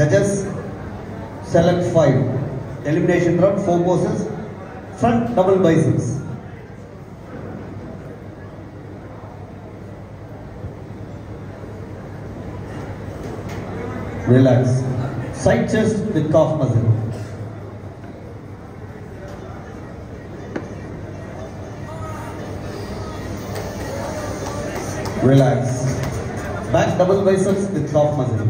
Judges select 5. Elimination round, 4 poses. Front double biceps. Relax. Side chest with calf muscle. Relax. Back double biceps with calf muscle.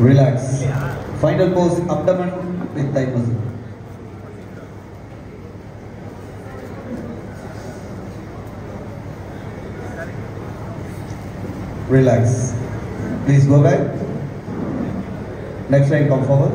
Relax. Final pose, abdomen with thigh muscle. Relax. Please go back. Next line, come forward.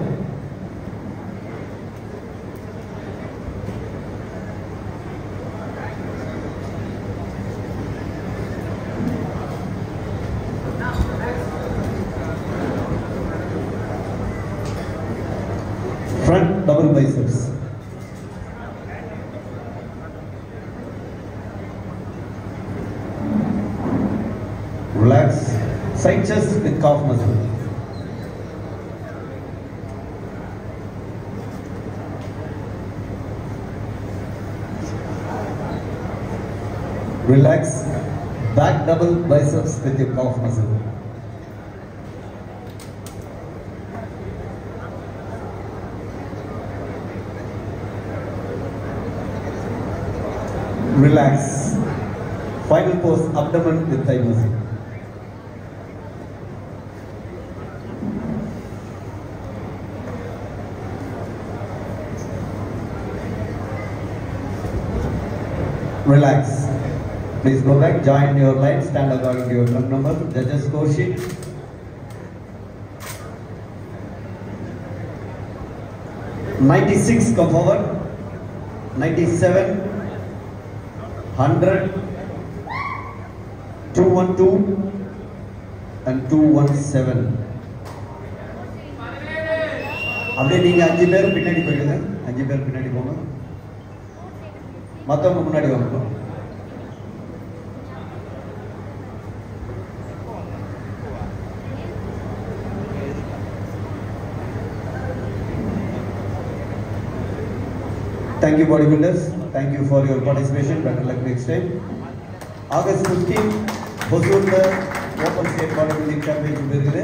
Front double biceps. Relax. Side chest with calf muscle. Relax. Back double biceps with your calf muscle. Relax. Final pose, abdomen with thigh muscle. Relax. Please go back, join your line, stand according to your trunk number. Judges score sheet. "96" come forward. 97, 100, 212 and 217. அப்படியே நீங்க 5 பேர் பின்னாடி போயிடுங்க. 5 பேர் பின்னாடி போங்க. மத்தவங்க முன்னாடி வாங்க. Thank you bodybuilders. Thank you for your participation. Better luck next time. August 15, Hosur Open State Bodybuilding Championship இருக்குது.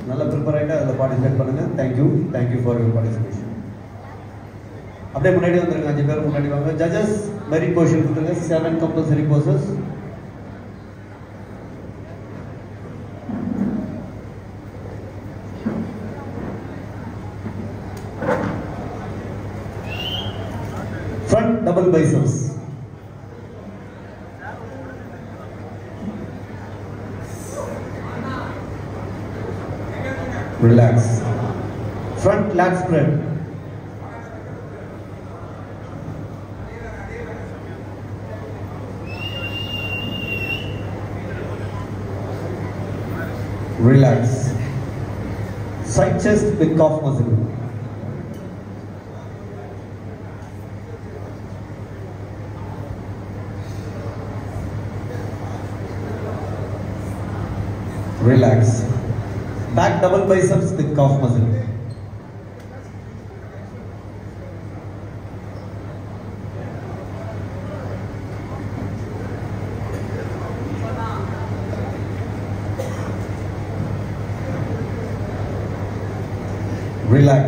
நல்லா ப்ரிப்பேர் ஆயிட்டு அதில் பார்ட்டிசிபேட் பண்ணுங்க. Thank you for your participation. அப்படியே முன்னாடி வந்துருங்க. 5 பேர் முன்னாடி வாங்க. ஜட்ஜஸ் மெரிட் பொசிஷன் கொடுத்துருங்க. 7 compulsory poses. Front double biceps. Relax. Front lat spread. Relax. Side chest with calf muscle. Relax. Back double biceps with calf muscle. Relax.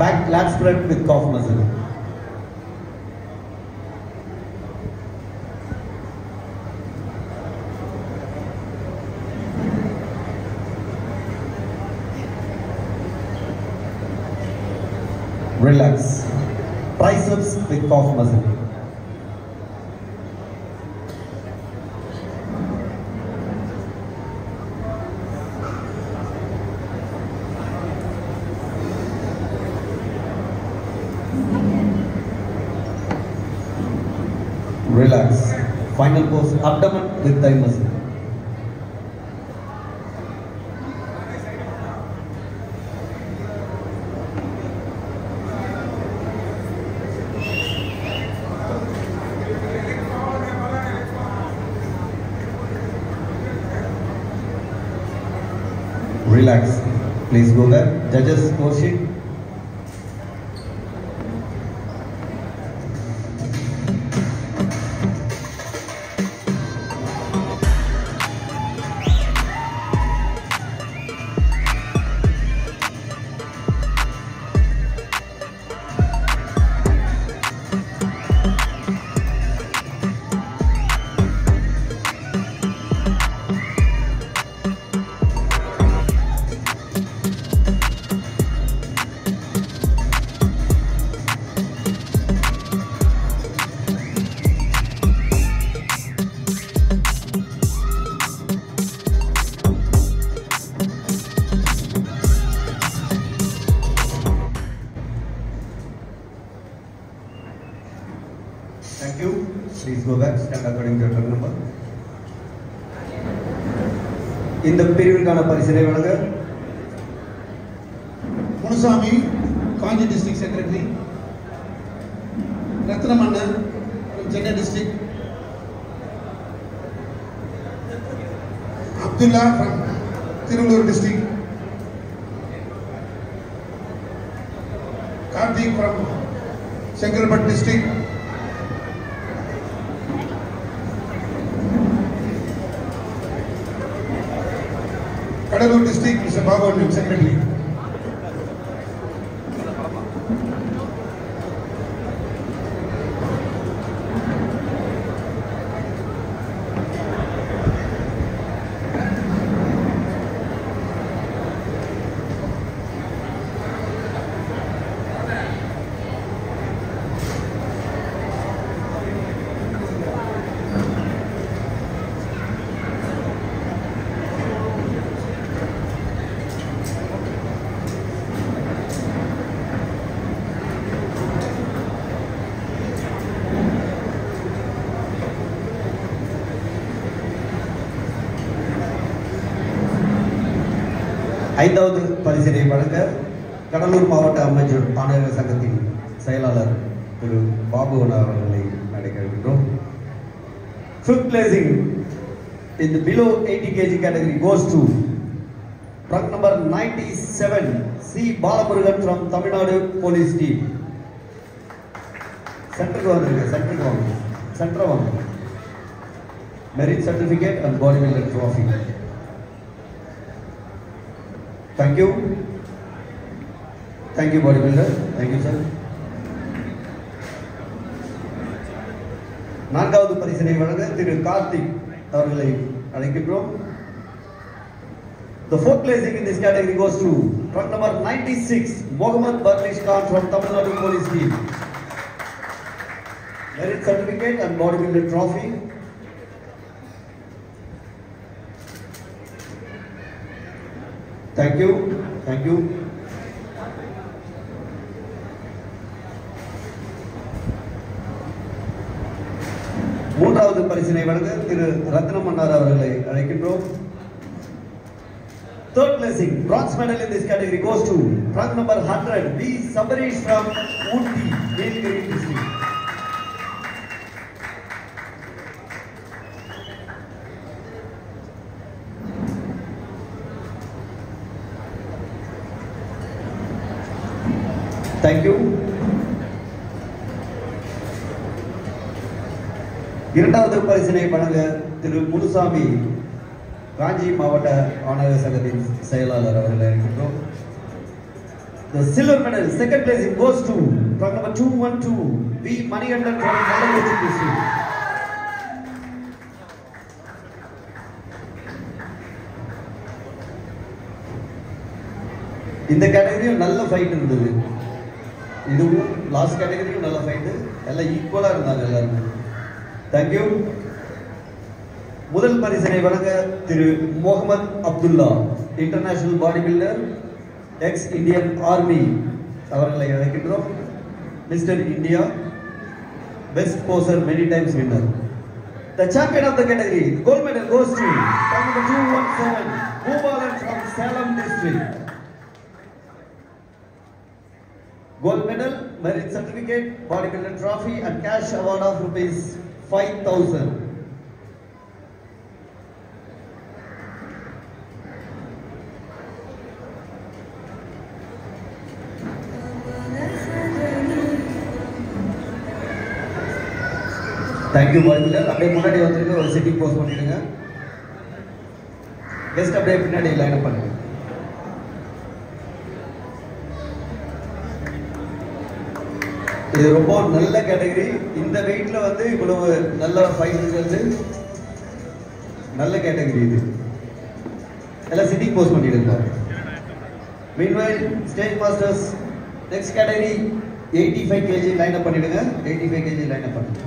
Back lat spread with calf muscle. Relax. Triceps with calf muscle. Relax. Final pose, abdomen with thigh muscle. relax. Please go there. Judges score sheet. Thank you. Please go back. Stand according to your turn number. இந்த பிரிவிற்கான பரிசினை வழங்க Munusamy, Kanchi district secretary. ரத்னமண்ணன், Chennai district. Abdullah from Thiruvallur district. Karthik from Chengalpattu district. Cuddalore district mister Babu secretary. ஐந்தாவது பரிசினை வழங்க கடலூர் மாவட்ட அமைச்சர் ஆணையர் சங்கத்தின் செயலாளர் திரு பாபுவன் அவர்களை நடைபெறுகின்றோம். Fifth placing in the below 80 kg category goes to truck number 97 C Balamurugan from Tamil Nadu Police Team. Center one. Merit certificate and bodybuilder trophy. Thank you. Thank you, bodybuilder. Thank you, sir. நான்காவது பரிசினை வழங்க திரு கார்த்திக் அவர்களை அழைக்கின்றோம். The fourth placing in this category goes to truck number 96 Mohammad Barlish Khan from Tamil Nadu Police Team. Merit certificate and bodybuilder trophy. Thank you. Thank you. மூன்றாவது பரிசினை வழங்க திரு ரத்னமன்னார் அவர்களை அழைக்கின்றோம். Third placing, bronze medal in this category goes to truck number 100 B Sabarish from Ooty, Nilgiri district. Thank you. இரண்டாவது பரிசினை வழங்க திரு முனுசாமி காஞ்சி மாவட்ட ஆணையர் சங்கத்தின் செயலாளர் அவர்களை அழைக்கின்றோம். The silver medal, second place goes to truck number 212 B Manigandan from Kalaburgi district. இந்த கேட்டகரியும் நல்ல ஃபைட் இருந்தது. இதுவும் லாஸ்ட் கேட்டகரியும் நல்ல ஃபைட், எல்லாம் ஈக்குவலா இருந்தாங்க எல்லாரும். தேங்க்யூ. முதல் பரிசினை வழங்க Thiru Mohammed Abdullah, international body builder, ex Indian army அவர்களை அழைக்கின்றோம். Mister India, best poser, many times winner. The champion of the category, gold medal goes to number 217 Bhubalan from Salem district. Gold medal, merit certificate, bodybuilder trophy and cash award of rupees 5,000. Thank you பாய்பிள்ளர். அப்படியே முன்னாடி வந்துருங்க, ஒரு sitting post பண்ணிடுங்க. Guest அப்படியே பின்னாடி line up பண்ணுங்க. இது ரொம்ப நல்ல கேட்டகரி. இந்த வெயிட்ல வந்து இவ்வளவு நல்ல ஃபைட் இருக்கிறது நல்ல கேட்டகரி. இது எல்லாம் சிட்டிங் போஸ்ட் பண்ணிடுங்க. Meanwhile stage masters next category 85 kg line up பண்ணிடுங்க. 85 kg லைன் அப் பண்ணுங்க.